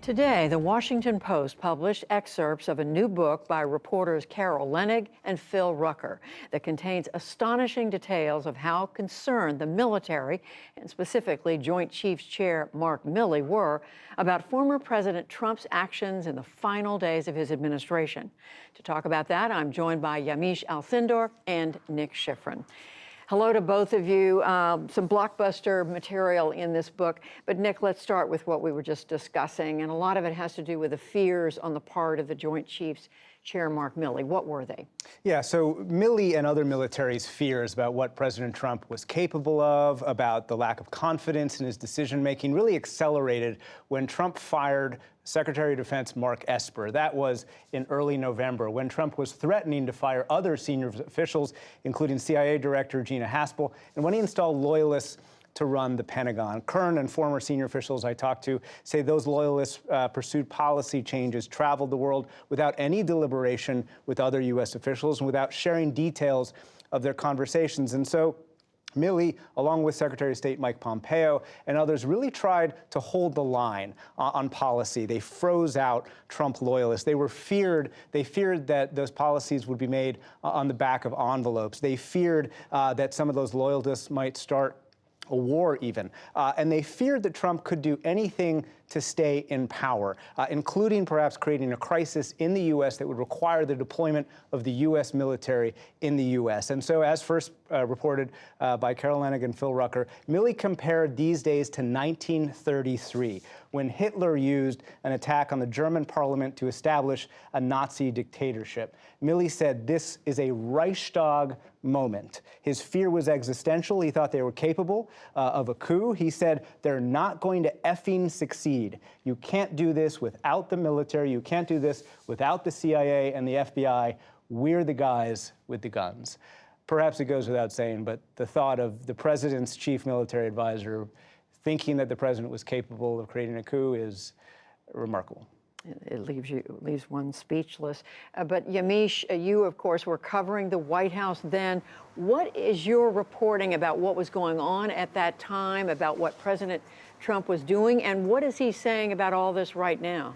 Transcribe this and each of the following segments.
Today, the Washington Post published excerpts of a new book by reporters Carol Leonnig and Phil Rucker that contains astonishing details of how concerned the military, and specifically Joint Chiefs Chair Mark Milley, were about former President Trump's actions in the final days of his administration. To talk about that, I'm joined by Yamiche Alcindor and Nick Schiffrin. Hello to both of you. Some blockbuster material in this book. But Nick, let's start with what we were just discussing. And a lot of it has to do with the fears on the part of the Joint Chiefs Chair Mark Milley. What were they? Yeah, so Milley and other military's fears about what President Trump was capable of, about the lack of confidence in his decision-making, really accelerated when Trump fired Secretary of Defense Mark Esper. That was in early November, when Trump was threatening to fire other senior officials, including CIA Director Gina Haspel, and when he installed loyalists to run the Pentagon. Current and former senior officials I talked to say those loyalists pursued policy changes, traveled the world without any deliberation with other U.S. officials and without sharing details of their conversations. And so Milley, along with Secretary of State Mike Pompeo and others, really tried to hold the line on policy. They froze out Trump loyalists. They feared that those policies would be made on the back of envelopes. They feared that some of those loyalists might start a war even. And they feared that Trump could do anything to stay in power, including perhaps creating a crisis in the U.S. that would require the deployment of the U.S. military in the U.S. And so, as first reported by Carol Leonnig and Phil Rucker, Milley compared these days to 1933, when Hitler used an attack on the German parliament to establish a Nazi dictatorship. Milley said this is a Reichstag moment. His fear was existential. He thought they were capable of a coup. He said they're not going to effing succeed. You can't do this without the military. You can't do this without the CIA and the FBI. We're the guys with the guns. Perhaps it goes without saying, but the thought of the president's chief military advisor thinking that the president was capable of creating a coup is remarkable. It leaves one speechless. But Yamiche, you, of course, were covering the White House then. What is your reporting about what was going on at that time, about what President Trump was doing, and what is he saying about all this right now?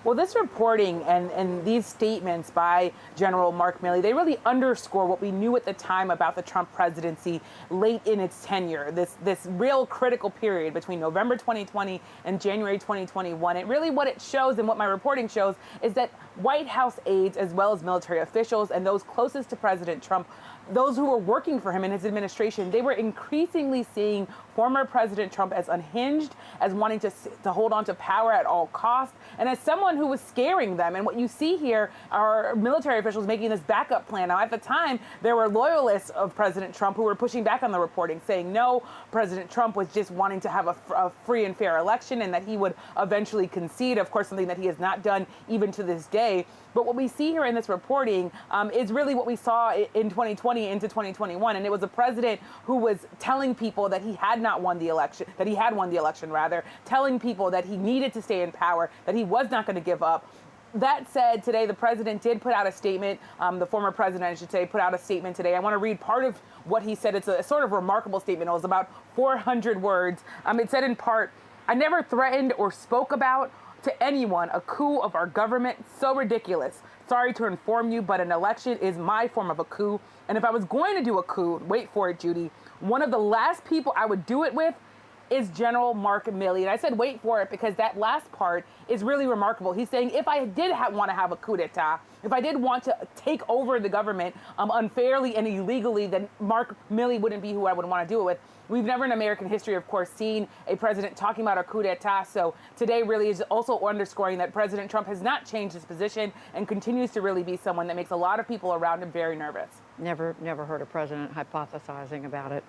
Well, this reporting and these statements by General Mark Milley, they really underscore what we knew at the time about the Trump presidency late in its tenure, this real critical period between November 2020 and January 2021. And really what it shows and what my reporting shows is that White House aides, as well as military officials and those closest to President Trump, those who were working for him in his administration, they were increasingly seeing former President Trump as unhinged, as wanting to hold on to power at all costs, and as someone who was scaring them. And what you see here are military officials making this backup plan. Now, at the time, there were loyalists of President Trump who were pushing back on the reporting, saying, no, President Trump was just wanting to have a free and fair election and that he would eventually concede, of course, something that he has not done even to this day. But what we see here in this reporting is really what we saw in 2020 into 2021. And it was a president who was telling people that he had not won the election, that he had won the election, rather, telling people that he needed to stay in power, that he was not going to give up. That said, today the president did put out a statement, the former president, I should say, put out a statement today. I want to read part of what he said. It's a sort of remarkable statement. It was about 400 words. It said in part, "I never threatened or spoke about to anyone a coup of our government, so ridiculous. Sorry to inform you, but an election is my form of a coup. And if I was going to do a coup, wait for it, Judy, one of the last people I would do it with is General Mark Milley." And I said wait for it because that last part is really remarkable. He's saying if I did want to have a coup d'etat, if I did want to take over the government unfairly and illegally, then Mark Milley wouldn't be who I would want to do it with. We've never in American history, of course, seen a president talking about a coup d'etat. So today really is also underscoring that President Trump has not changed his position and continues to really be someone that makes a lot of people around him very nervous. Never heard a president hypothesizing about it.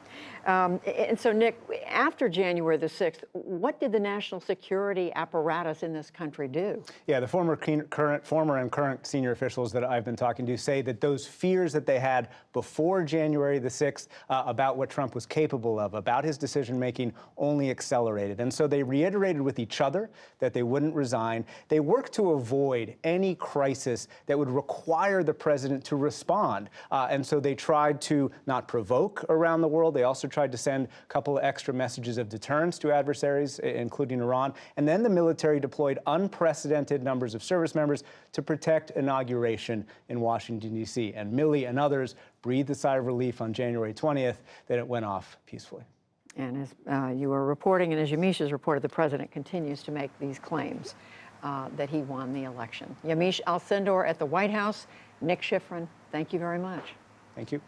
And so, Nick, after January the 6th, what did the national security apparatus in this country do? Yeah, the former and current senior officials that I've been talking to say that those fears that they had before January the 6th about what Trump was capable of, about his decision-making, only accelerated. And so they reiterated with each other that they wouldn't resign. They worked to avoid any crisis that would require the president to respond. And so they tried to not provoke around the world. They also tried to send a couple of extra messages of deterrence to adversaries, including Iran. And then the military deployed unprecedented numbers of service members to protect inauguration in Washington, D.C. And Milley and others breathed a sigh of relief on January 20th that it went off peacefully. And as you were reporting, and as Yamiche has reported, the president continues to make these claims that he won the election. Yamiche Alcindor at the White House. Nick Schiffrin, thank you very much. Thank you.